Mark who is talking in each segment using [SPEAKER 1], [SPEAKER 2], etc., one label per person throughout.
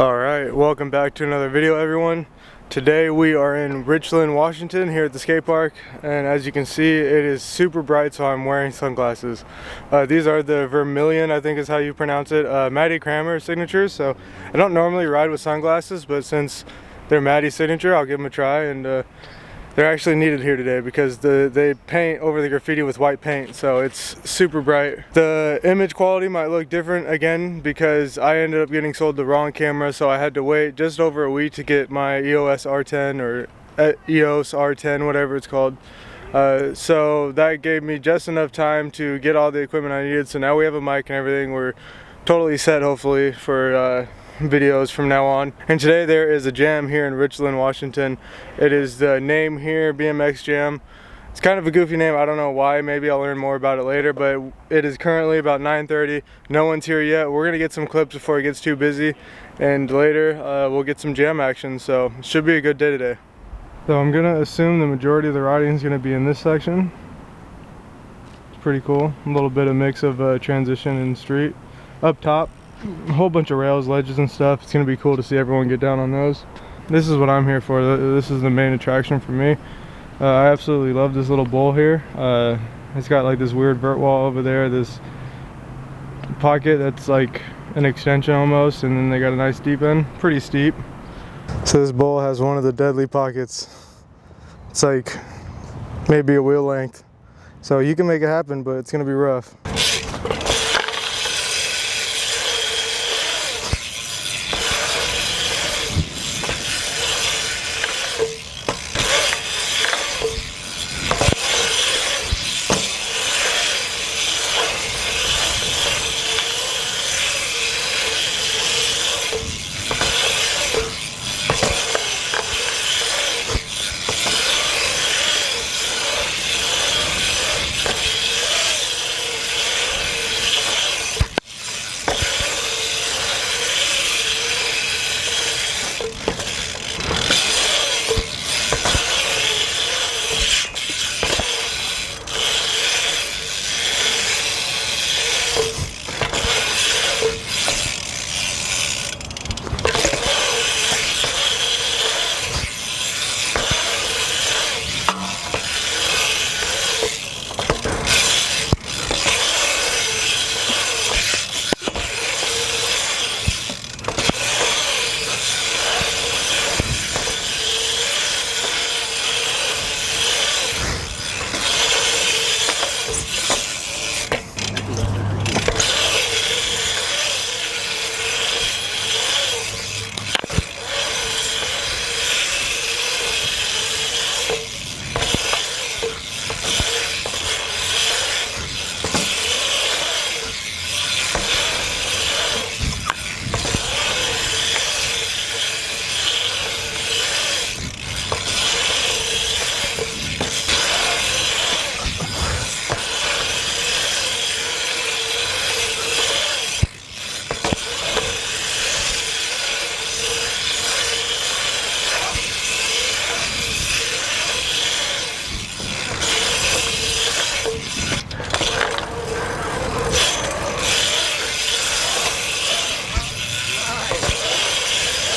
[SPEAKER 1] Alright, welcome back to another video, everyone. Today we are in Richland, Washington, here at the skate park, and as you can see it is super bright, so I'm wearing sunglasses. These are the Vermilion, I think is how you pronounce it, Maddie Kramer signatures. So I don't normally ride with sunglasses, but since they're Maddie's signature, I'll give them a try. And they're actually needed here today because they paint over the graffiti with white paint, so it's super bright. The image quality might look different again because I ended up getting sold the wrong camera, so I had to wait just over a week to get my EOS R10 or EOS R10, whatever it's called. So that gave me just enough time to get all the equipment I needed. So now we have a mic and everything. We're totally set, hopefully, for videos from now on. And today there is a jam here in Richland, Washington. It is the Name Here BMX Jam. It's kind of a goofy name, I don't know why, maybe I'll learn more about it later, but it is currently about 9:30. No one's here yet. We're gonna get some clips before it gets too busy, and later we'll get some jam action, so it should be a good day today. So I'm gonna assume the majority of the riding is gonna be in this section. It's pretty cool, a little bit of mix of transition and street. Up top, a whole bunch of rails, ledges and stuff. It's gonna be cool to see everyone get down on those. This is what I'm here for. This is the main attraction for me. I absolutely love this little bowl here. It's got like this weird vert wall over there, this pocket that's like an extension almost, and then they got a nice deep end, pretty steep. So this bowl has one of the deadly pockets. It's like maybe a wheel length. So you can make it happen, but it's gonna be rough.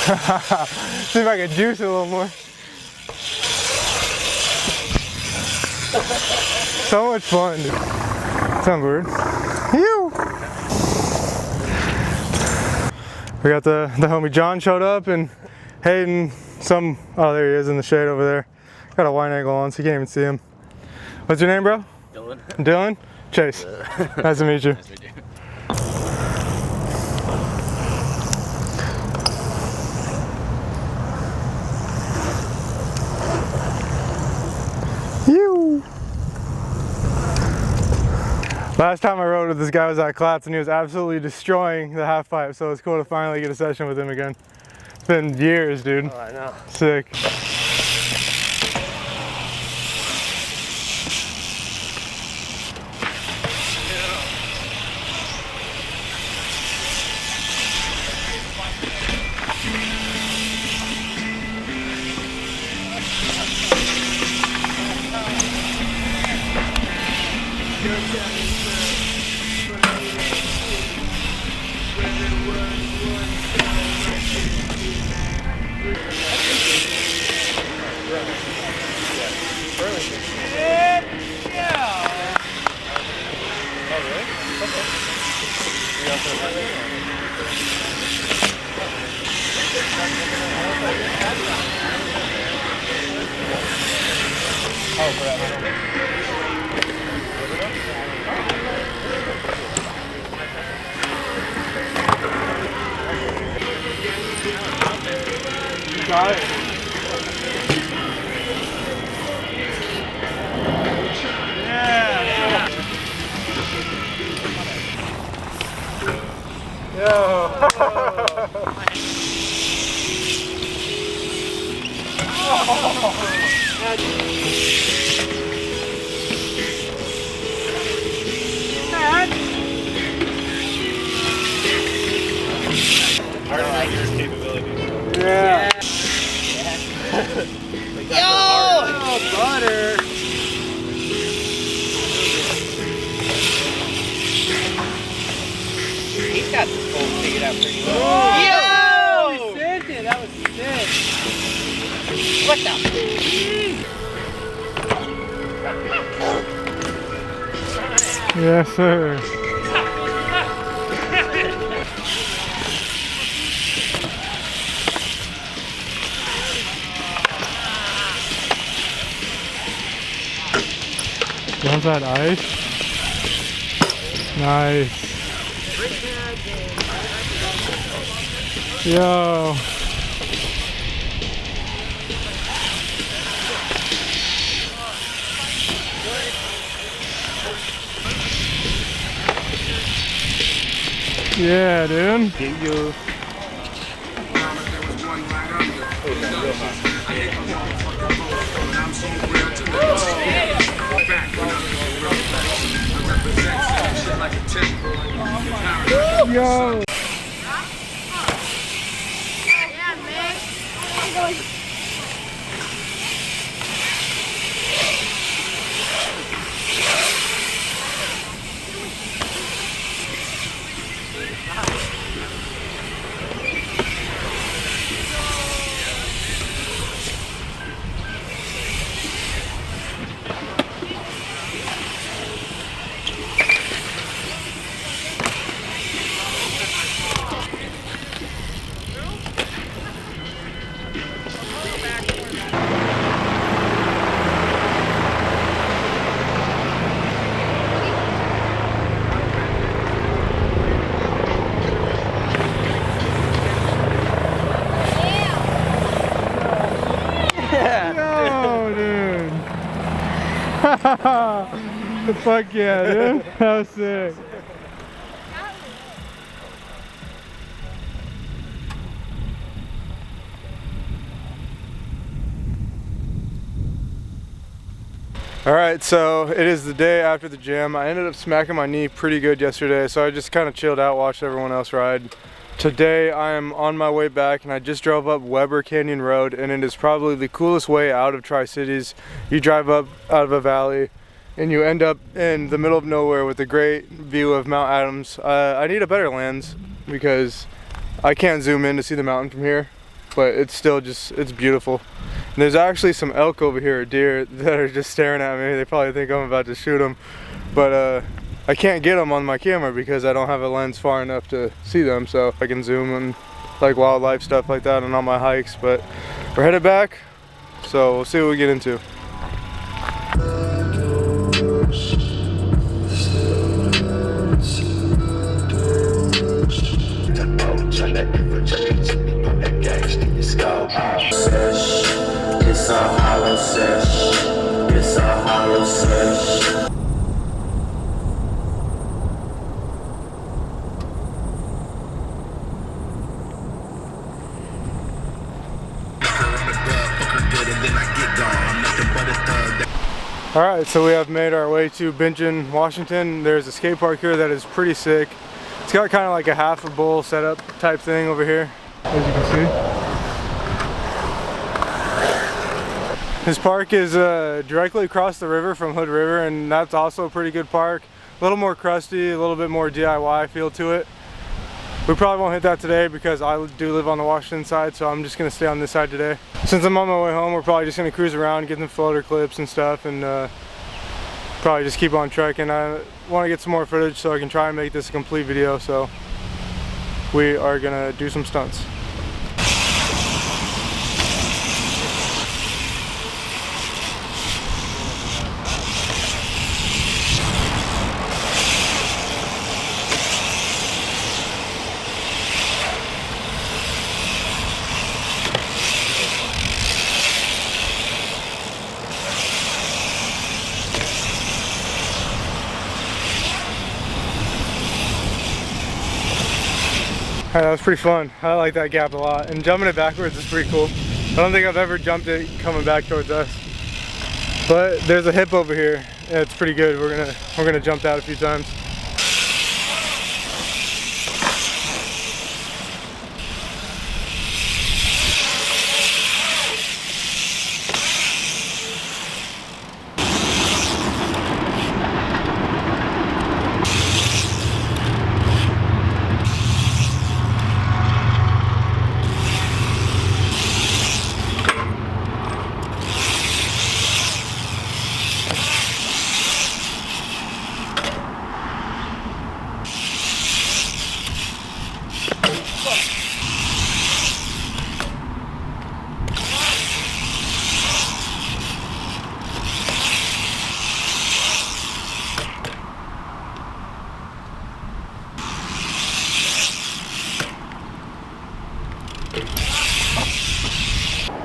[SPEAKER 1] See if I can juice it a little more. So much fun, dude. Sounds weird. Ew. We got the homie John showed up, and Hayden, oh, there he is in the shade over there. Got a wide angle on, so you can't even see him. What's your name, bro?
[SPEAKER 2] Dylan.
[SPEAKER 1] Dylan? Chase. Nice to meet you.
[SPEAKER 2] Nice to meet you.
[SPEAKER 1] Last time I rode with this guy was at Klats, and he was absolutely destroying the half pipe, so it's cool to finally get a session with him again. It's been years, dude.
[SPEAKER 2] Oh, I know.
[SPEAKER 1] Sick. got it. Yeah. Yo.
[SPEAKER 2] I like his capabilities.
[SPEAKER 1] Yeah.
[SPEAKER 2] Yo! Oh, butter! He's got this pole figured out pretty well. Yo! We sent it. That was sick. What the?
[SPEAKER 1] Yes, sir. How's that ice? Nice. Yo. Yeah, dude.
[SPEAKER 2] Thank you.
[SPEAKER 1] Yo. Yo, dude. Fuck yeah, dude. That was sick. Alright, so it is the day after the jam. I ended up smacking my knee pretty good yesterday, so I just kind of chilled out, watched everyone else ride. Today I am on my way back and I just drove up Weber Canyon Road, and it is probably the coolest way out of Tri-Cities. You drive up out of a valley and you end up in the middle of nowhere with a great view of Mount Adams. I need a better lens because I can't zoom in to see the mountain from here, but it's still just, it's beautiful. And there's actually some elk over here, or deer, that are just staring at me. They probably think I'm about to shoot them, but I can't get them on my camera because I don't have a lens far enough to see them, so I can zoom and like wildlife stuff like that and on my hikes. But we're headed back, so we'll see what we get into.
[SPEAKER 3] It's a hollow sesh. It's a hollow sesh.
[SPEAKER 1] Alright, so we have made our way to Benjen, Washington. There's a skate park here that is pretty sick. It's got kind of like a half a bowl setup type thing over here, as you can see. This park is directly across the river from Hood River, and that's also a pretty good park. A little more crusty, a little bit more DIY feel to it. We probably won't hit that today because I do live on the Washington side, so I'm just going to stay on this side today. Since I'm on my way home, we're probably just going to cruise around, get some floater clips and stuff, and probably just keep on trekking. I want to get some more footage so I can try and make this a complete video, so we are going to do some stunts. Alright, that was pretty fun. I like that gap a lot. And jumping it backwards is pretty cool. I don't think I've ever jumped it coming back towards us. But there's a hip over here. Yeah, it's pretty good. We're gonna jump that a few times.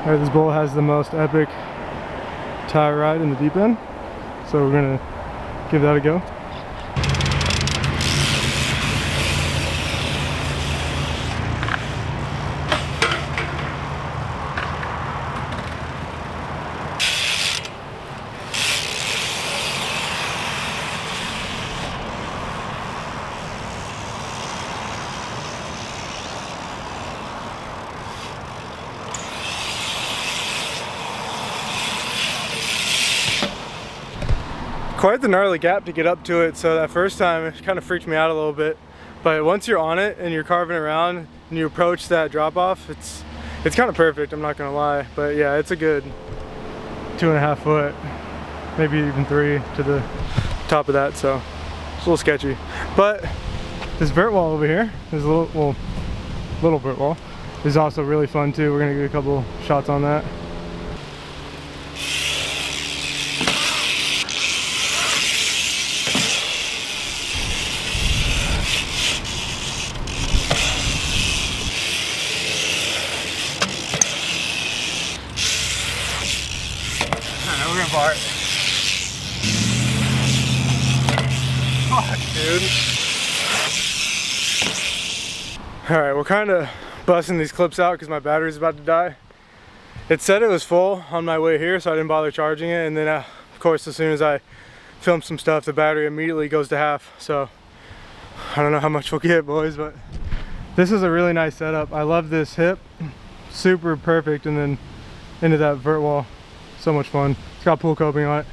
[SPEAKER 1] Alright, this bowl has the most epic tire ride in the deep end, so we're gonna give that a go. Quite the gnarly gap to get up to it, so that first time it kind of freaked me out a little bit. But once you're on it and you're carving around and you approach that drop off, it's kind of perfect, I'm not gonna lie. But yeah, it's a good 2.5 foot, maybe even 3 to the top of that, so it's a little sketchy. But this vert wall over here, there's a little vert wall, is also really fun too. We're gonna get a couple shots on that. Part. Fuck, dude. Alright, we're kind of busting these clips out because my battery's about to die. It said it was full on my way here, so I didn't bother charging it, and then of course as soon as I film some stuff, the battery immediately goes to half. So I don't know how much we'll get, boys, but this is a really nice setup. I love this hip, super perfect, and then into that vert wall. So much fun. It's got pool coping on it.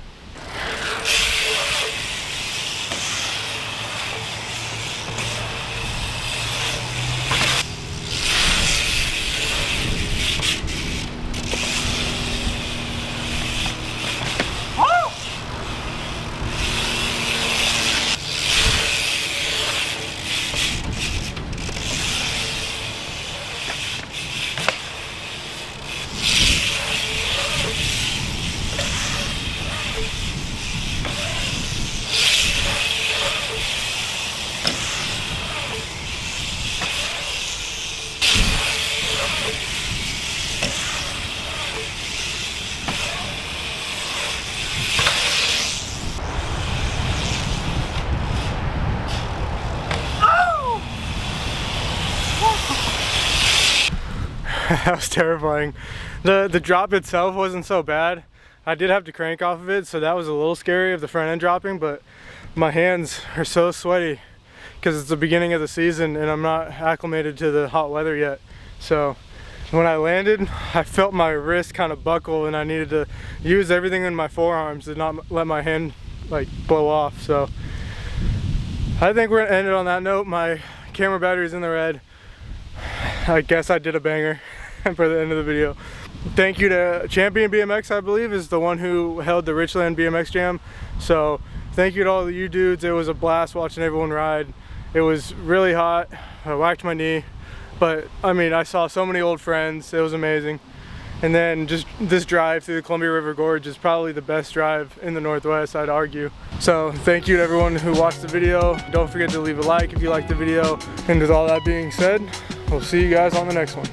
[SPEAKER 1] That was terrifying. The drop itself wasn't so bad. I did have to crank off of it, so that was a little scary of the front end dropping, but my hands are so sweaty because it's the beginning of the season and I'm not acclimated to the hot weather yet. So when I landed, I felt my wrist kind of buckle and I needed to use everything in my forearms to not let my hand like blow off. So I think we're gonna end it on that note. My camera battery's in the red. I guess I did a banger for the end of the video. Thank you to Champion BMX, I believe, is the one who held the Richland BMX Jam. So thank you to all of you dudes. It was a blast watching everyone ride. It was really hot. I whacked my knee, but I mean, I saw so many old friends. It was amazing. And then just this drive through the Columbia River Gorge is probably the best drive in the Northwest, I'd argue. So thank you to everyone who watched the video. Don't forget to leave a like if you liked the video. And with all that being said, we'll see you guys on the next one.